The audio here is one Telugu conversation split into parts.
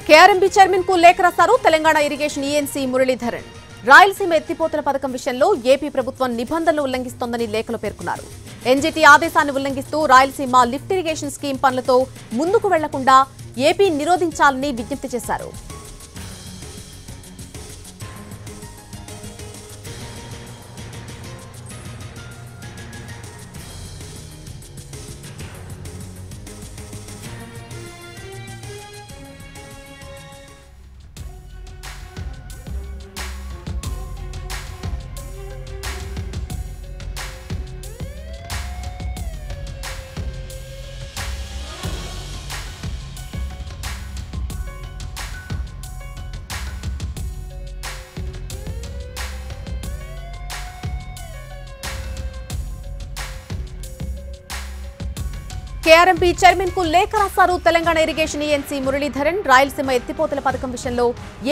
కేఆర్ఎంబీ చైర్మన్ కు లేఖ రాశారు తెలంగాణ ఇరిగేషన్ ఈఎన్సీ మురళీధరన్. రాయలసీమ ఎత్తిపోతల పథకం విషయంలో ఏపీ ప్రభుత్వం నిబంధనలు ఉల్లంఘిస్తోందని లేఖలో పేర్కొన్నారు. ఎన్జీటీ ఆదేశాన్ని ఉల్లంఘిస్తూ రాయలసీమ లిఫ్ట్ ఇరిగేషన్ స్కీమ్ పనులతో ముందుకు వెళ్లకుండా ఏపీ నిరోధించాలని విజ్ఞప్తి చేశారు. కేఆర్ఎంబీ చైర్మన్ కు లేఖ రాశారు తెలంగాణ ఇరిగేషన్ ఈఎన్సీ మురళీధరన్. రాయలసీమ ఎత్తిపోతల పథకం విషయంలో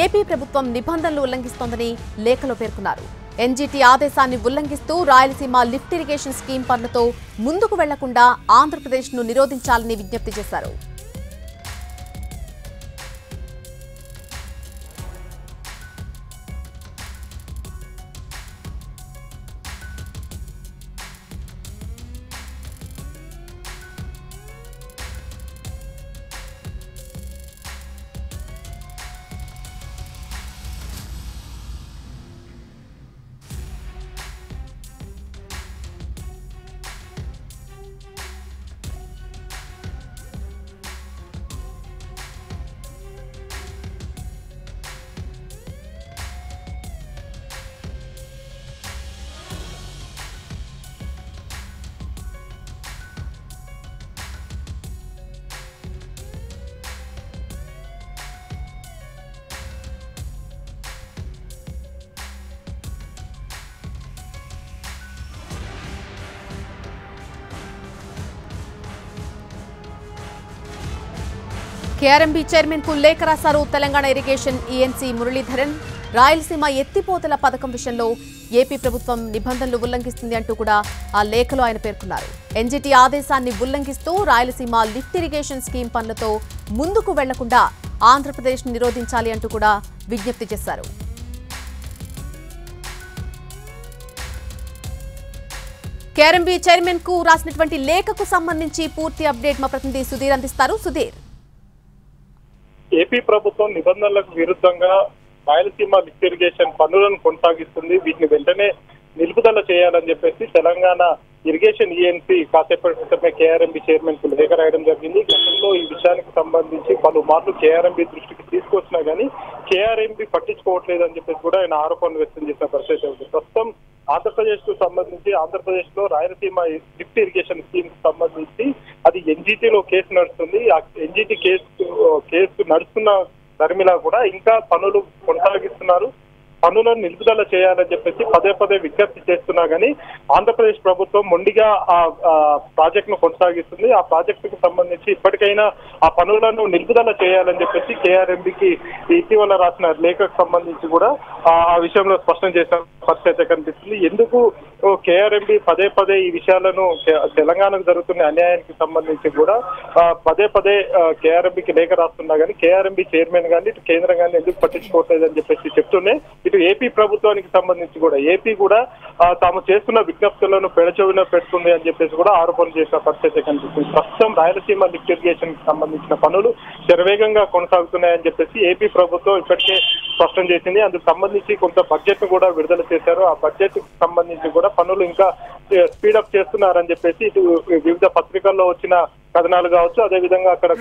ఏపీ ప్రభుత్వం నిబంధనలు ఉల్లంఘిస్తోందని లేఖలో పేర్కొన్నారు. ఎన్జీటీ ఆదేశాన్ని ఉల్లంఘిస్తూ రాయలసీమ లిఫ్ట్ ఇరిగేషన్ స్కీమ్ పనులతో ముందుకు వెళ్లకుండా ఆంధ్రప్రదేశ్ ను నిరోధించాలని విజ్ఞప్తి చేశారు. కేఆర్ఎంబీ చైర్మన్ కు లేఖ రాశారు తెలంగాణ ఇరిగేషన్ ఈఎన్సీ మురళీధరన్. రాయలసీమ ఎత్తిపోతల పథకం విషయంలో ఏపీ ప్రభుత్వం నిబంధనలు ఉల్లంఘిస్తుంది అంటూ కూడా ఆ లేఖలో ఆయన పేర్కొన్నారు. ఎన్జీటీ ఆదేశాన్ని ఉల్లంఘిస్తూ రాయలసీమ లిఫ్ట్ ఇరిగేషన్ స్కీమ్ పనులతో ముందుకు వెళ్లకుండా ఆంధ్రప్రదేశ్ నిరోధించాలి అంటూ కూడా విజ్ఞప్తి చేశారు. కేఆర్ఎంబీ చైర్మన్ కు రాసినటువంటి లేఖకు సంబంధించి పూర్తి అప్డేట్ మా ప్రతినిధి సుధీర్ అందిస్తారు. సుధీర్, ఏపీ ప్రభుత్వం నిబంధనలకు విరుద్ధంగా రాయలసీమ లిఫ్ట్ ఇరిగేషన్ పనులను కొనసాగిస్తుంది. వీటిని వెంటనే నిలుపుదల చేయాలని చెప్పేసి తెలంగాణ ఇరిగేషన్ ఈఎన్సీ కాసేపటి క్రితమే కేఆర్ఎంబీ చైర్మన్ కు లేఖ రాయడం జరిగింది. గతంలో ఈ విషయానికి సంబంధించి పలుమార్లు కేఆర్ఎంబీ దృష్టికి తీసుకొచ్చినా గానీ కేఆర్ఎంబీ పట్టించుకోవట్లేదని చెప్పేసి కూడా ఆయన ఆరోపణలు వ్యక్తం చేసిన పరిస్థితి ఉంది. ప్రస్తుతం ఆంధ్రప్రదేశ్ కు సంబంధించి ఆంధ్రప్రదేశ్ లో రాయలసీమ లిఫ్ట్ ఇరిగేషన్ స్కీమ్ కు సంబంధించి అది ఎన్జీటీలో కేసు నడుస్తుంది. ఆ ఎన్జీటీ కేసు నడుస్తున్న దరిమిలా కూడా ఇంకా పనులు కొనసాగిస్తున్నారు. పనులను నిలుపుదల చేయాలని చెప్పేసి పదే పదే విజ్ఞప్తి చేస్తున్నా గానీ ఆంధ్రప్రదేశ్ ప్రభుత్వం మొండిగా ఆ ప్రాజెక్ట్ ను కొనసాగిస్తుంది. ఆ ప్రాజెక్టుకు సంబంధించి ఇప్పటికైనా ఆ పనులను నిలుపుదల చేయాలని చెప్పేసి కేఆర్ఎంబీకి ఇటీవల రాసిన లేఖకు సంబంధించి కూడా ఆ విషయంలో స్పష్టం చేసిన పరిస్థితి కనిపిస్తుంది. ఎందుకు కేఆర్ఎంబీ పదే పదే ఈ విషయాలను తెలంగాణకు జరుగుతున్న అన్యాయానికి సంబంధించి కూడా పదే పదే కేఆర్ఎంబీకి లేఖ రాస్తున్నా గానీ కేఆర్ఎంబీ చైర్మన్ గానీ ఇటు కేంద్రం గానీ ఎందుకు పట్టించుకోవట్లేదని చెప్పేసి చెప్తూనే ఇటు ఏపీ ప్రభుత్వానికి సంబంధించి కూడా ఏపీ కూడా తాము చేస్తున్న విజ్ఞప్తులను పెడచెవిన పెడుతుంది అని చెప్పేసి కూడా ఆరోపణలు చేసిన పరిస్థితి కనిపిస్తుంది. ప్రస్తుతం రాయలసీమ లిఫ్ట్ ఇరిగేషన్ కి సంబంధించిన పనులు శరవేగంగా కొనసాగుతున్నాయని చెప్పేసి ఏపీ ప్రభుత్వం ఇప్పటికే స్పష్టం చేసింది. అందుకు సంబంధించి కొంత బడ్జెట్ ను కూడా విడుదల చేశారు. ఆ బడ్జెట్ కి సంబంధించి కూడా పనులు ఇంకా స్పీడప్ చేస్తున్నారని చెప్పేసి ఇటు వివిధ పత్రికల్లో వచ్చిన కథనాలు కావచ్చు, అదేవిధంగా అక్కడ